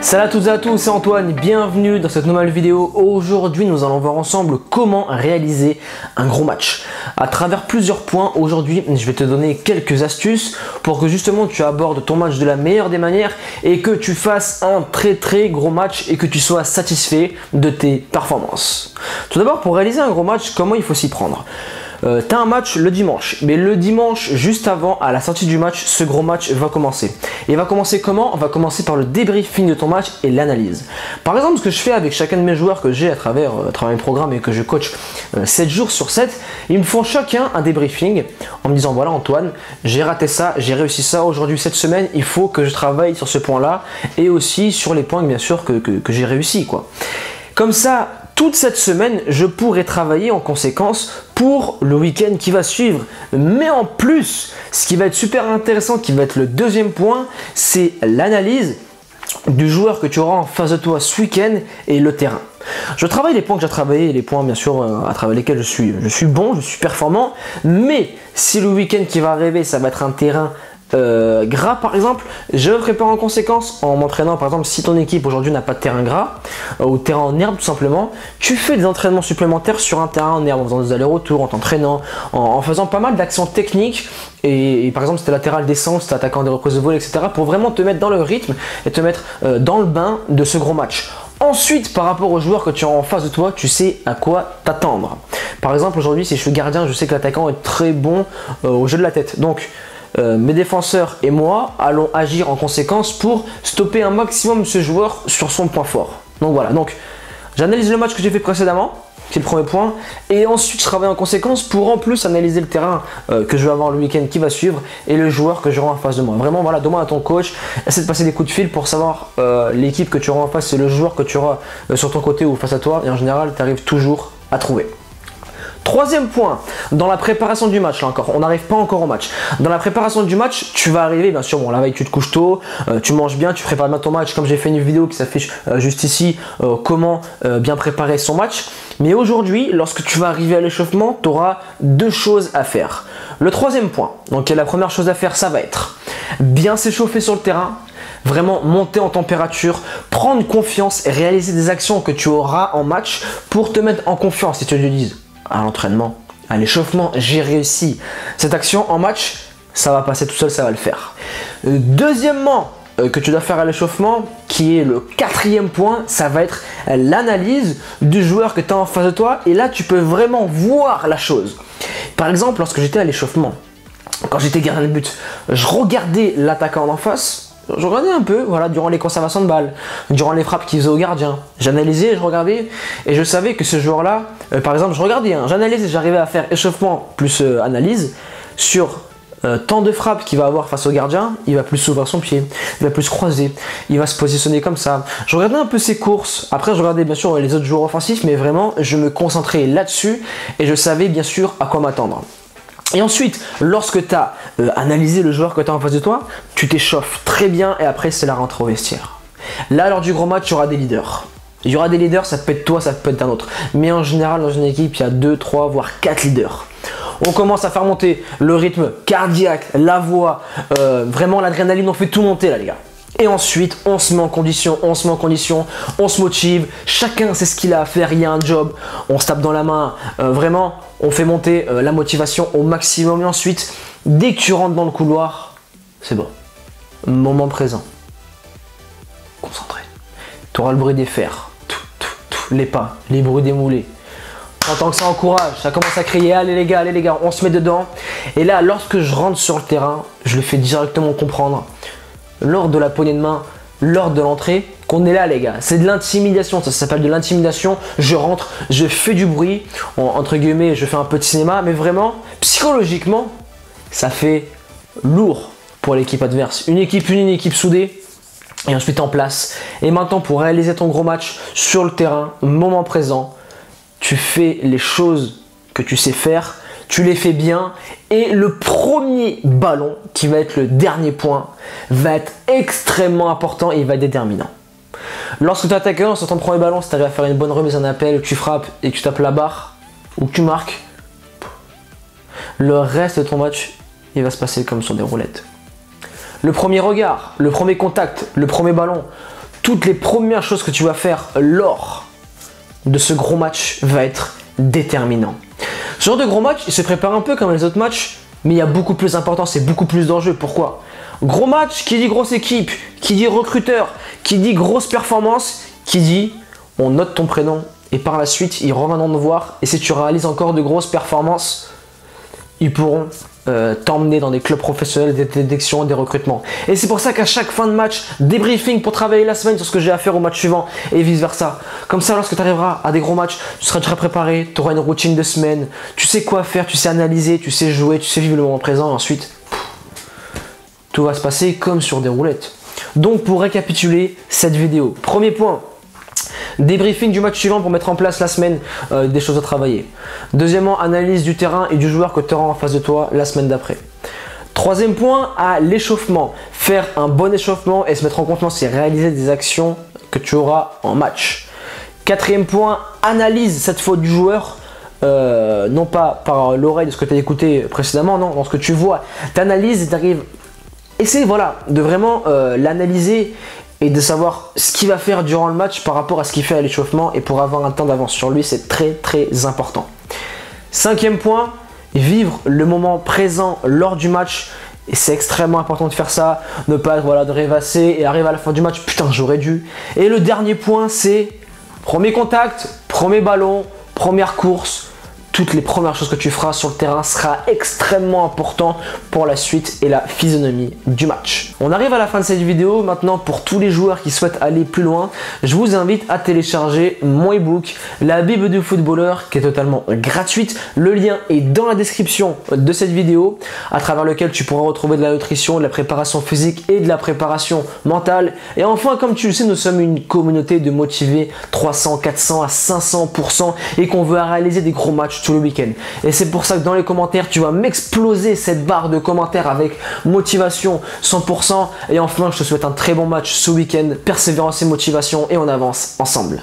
Salut à toutes et à tous, c'est Antoine, bienvenue dans cette nouvelle vidéo. Aujourd'hui, nous allons voir ensemble comment réaliser un gros match. À travers plusieurs points, aujourd'hui, je vais te donner quelques astuces pour que justement tu abordes ton match de la meilleure des manières et que tu fasses un très gros match et que tu sois satisfait de tes performances. Tout d'abord, pour réaliser un gros match, comment il faut s'y prendre ? T'as un match le dimanche, mais le dimanche juste avant, à la sortie du match, ce gros match va commencer. Et il va commencer comment? On va commencer par le débriefing de ton match et l'analyse. Par exemple, ce que je fais avec chacun de mes joueurs que j'ai à travers mes programmes et que je coach 7 jours sur 7, ils me font chacun un débriefing en me disant voilà Antoine, j'ai raté ça, j'ai réussi ça aujourd'hui cette semaine, il faut que je travaille sur ce point-là et aussi sur les points bien sûr que j'ai réussi quoi. Comme ça, toute cette semaine, je pourrai travailler en conséquence pour le week-end qui va suivre. Mais en plus, ce qui va être super intéressant, qui va être le deuxième point, c'est l'analyse du joueur que tu auras en face de toi ce week-end et le terrain. Je travaille les points que j'ai travaillé et les points bien sûr à travers lesquels je suis bon, je suis performant. Mais si le week-end qui va arriver, ça va être un terrain gras par exemple, je prépare en conséquence en m'entraînant. Par exemple, si ton équipe aujourd'hui n'a pas de terrain gras ou terrain en herbe tout simplement, tu fais des entraînements supplémentaires sur un terrain en herbe en faisant des allers-retours, en t'entraînant, en faisant pas mal d'actions techniques et par exemple si t'es latéral descente, si t'es attaquant des reprises de volée, etc. pour vraiment te mettre dans le rythme et te mettre dans le bain de ce gros match. Ensuite, par rapport aux joueurs que tu as en face de toi, tu sais à quoi t'attendre. Par exemple, aujourd'hui, si je suis gardien, je sais que l'attaquant est très bon au jeu de la tête. Donc, mes défenseurs et moi allons agir en conséquence pour stopper un maximum ce joueur sur son point fort. Donc voilà, donc j'analyse le match que j'ai fait précédemment, c'est le premier point, et ensuite je travaille en conséquence pour en plus analyser le terrain que je vais avoir le week-end qui va suivre et le joueur que j'aurai en face de moi. Vraiment voilà, demande à ton coach, essaie de passer des coups de fil pour savoir l'équipe que tu auras en face, c'est le joueur que tu auras sur ton côté ou face à toi, et en général tu arrives toujours à trouver. Troisième point, dans la préparation du match, là encore, on n'arrive pas encore au match. Dans la préparation du match, tu vas arriver, bien sûr, bon, la veille tu te couches tôt, tu manges bien, tu prépares bien ton match, comme j'ai fait une vidéo qui s'affiche juste ici, comment bien préparer son match. Mais aujourd'hui, lorsque tu vas arriver à l'échauffement, tu auras deux choses à faire. Le troisième point, donc la première chose à faire, ça va être bien s'échauffer sur le terrain, vraiment monter en température, prendre confiance et réaliser des actions que tu auras en match pour te mettre en confiance et te dises à l'entraînement, à l'échauffement, j'ai réussi cette action en match, ça va passer tout seul, ça va le faire. Deuxièmement, que tu dois faire à l'échauffement, qui est le quatrième point, ça va être l'analyse du joueur que tu as en face de toi. Et là, tu peux vraiment voir la chose. Par exemple, lorsque j'étais à l'échauffement, quand j'étais gardien de but, je regardais l'attaquant en face. Je regardais un peu, voilà, durant les conservations de balles, durant les frappes qu'il faisait au gardien. J'analysais, je regardais et je savais que ce joueur-là, par exemple, je regardais, j'analysais, j'arrivais à faire échauffement plus analyse sur tant de frappes qu'il va avoir face au gardien, il va plus s'ouvrir son pied, il va plus croiser, il va se positionner comme ça. Je regardais un peu ses courses, après je regardais bien sûr les autres joueurs offensifs, mais vraiment je me concentrais là-dessus et je savais bien sûr à quoi m'attendre. Et ensuite, lorsque tu as analysé le joueur que tu as en face de toi, tu t'échauffes très bien et après c'est la rentrée au vestiaire. Là, lors du gros match, il y aura des leaders. Il y aura des leaders, ça peut être toi, ça peut être un autre. Mais en général, dans une équipe, il y a 2, 3, voire 4 leaders. On commence à faire monter le rythme cardiaque, la voix, vraiment l'adrénaline, on fait tout monter là les gars. Et ensuite, on se met en condition, on se motive, chacun sait ce qu'il a à faire, il y a un job, on se tape dans la main, vraiment, on fait monter la motivation au maximum. Et ensuite, dès que tu rentres dans le couloir, c'est bon, moment présent, concentré. Tu auras le bruit des fers, les pas, les bruits des moulées. En tant que ça encourage, ça commence à crier, allez les gars, on se met dedans. Et là, lorsque je rentre sur le terrain, je le fais directement comprendre. Lors de la poignée de main, lors de l'entrée, qu'on est là les gars, c'est de l'intimidation, ça s'appelle de l'intimidation. Je rentre, je fais du bruit, entre guillemets, je fais un peu de cinéma, mais vraiment, psychologiquement, ça fait lourd pour l'équipe adverse. Une équipe unie, une équipe soudée, et ensuite en place. Et maintenant, pour réaliser ton gros match sur le terrain, moment présent, tu fais les choses que tu sais faire, tu les fais bien et le premier ballon, qui va être le dernier point, va être extrêmement important et il va être déterminant. Lorsque tu attaques sur ton premier ballon, si tu arrives à faire une bonne remise en appel, que tu frappes et que tu tapes la barre ou que tu marques, le reste de ton match, il va se passer comme sur des roulettes. Le premier regard, le premier contact, le premier ballon, toutes les premières choses que tu vas faire lors de ce gros match va être déterminant. Ce genre de gros match, il se prépare un peu comme les autres matchs, mais il y a beaucoup plus d'importance et beaucoup plus d'enjeux. Pourquoi? Gros match, qui dit grosse équipe, qui dit recruteur, qui dit grosse performance, qui dit on note ton prénom et par la suite ils reviendront te voir et si tu réalises encore de grosses performances, ils pourront t'emmener dans des clubs professionnels, des sélections, des recrutements. Et c'est pour ça qu'à chaque fin de match, débriefing pour travailler la semaine sur ce que j'ai à faire au match suivant et vice versa. Comme ça, lorsque tu arriveras à des gros matchs, tu seras déjà préparé, tu auras une routine de semaine, tu sais quoi faire, tu sais analyser, tu sais jouer, tu sais vivre le moment présent et ensuite, tout va se passer comme sur des roulettes. Donc pour récapituler cette vidéo, premier point, débriefing du match suivant pour mettre en place la semaine des choses à travailler. Deuxièmement, analyse du terrain et du joueur que tu auras en face de toi la semaine d'après. Troisième point, à l'échauffement. Faire un bon échauffement et se mettre en confiance et réaliser des actions que tu auras en match. Quatrième point, analyse cette faute du joueur. Non pas par l'oreille de ce que tu as écouté précédemment, non, dans ce que tu vois. Tu analyses et tu arrives. Essaye voilà, de vraiment l'analyser et de savoir ce qu'il va faire durant le match par rapport à ce qu'il fait à l'échauffement et pour avoir un temps d'avance sur lui, c'est très très important. Cinquième point, vivre le moment présent lors du match et c'est extrêmement important de faire ça, ne pas voilà, de rêvasser et arriver à la fin du match, putain j'aurais dû. Et le dernier point c'est premier contact, premier ballon, première course. Toutes les premières choses que tu feras sur le terrain sera extrêmement important pour la suite et la physionomie du match. On arrive à la fin de cette vidéo. Maintenant, pour tous les joueurs qui souhaitent aller plus loin, je vous invite à télécharger mon ebook, la Bible du footballeur, qui est totalement gratuite. Le lien est dans la description de cette vidéo, à travers lequel tu pourras retrouver de la nutrition, de la préparation physique et de la préparation mentale. Et enfin, comme tu le sais, nous sommes une communauté de motivés 300, 400 à 500% et qu'on veut réaliser des gros matchs tout le week-end. Et c'est pour ça que dans les commentaires, tu vas m'exploser cette barre de commentaires avec motivation 100%. Et enfin, je te souhaite un très bon match ce week-end, persévérance et motivation et on avance ensemble.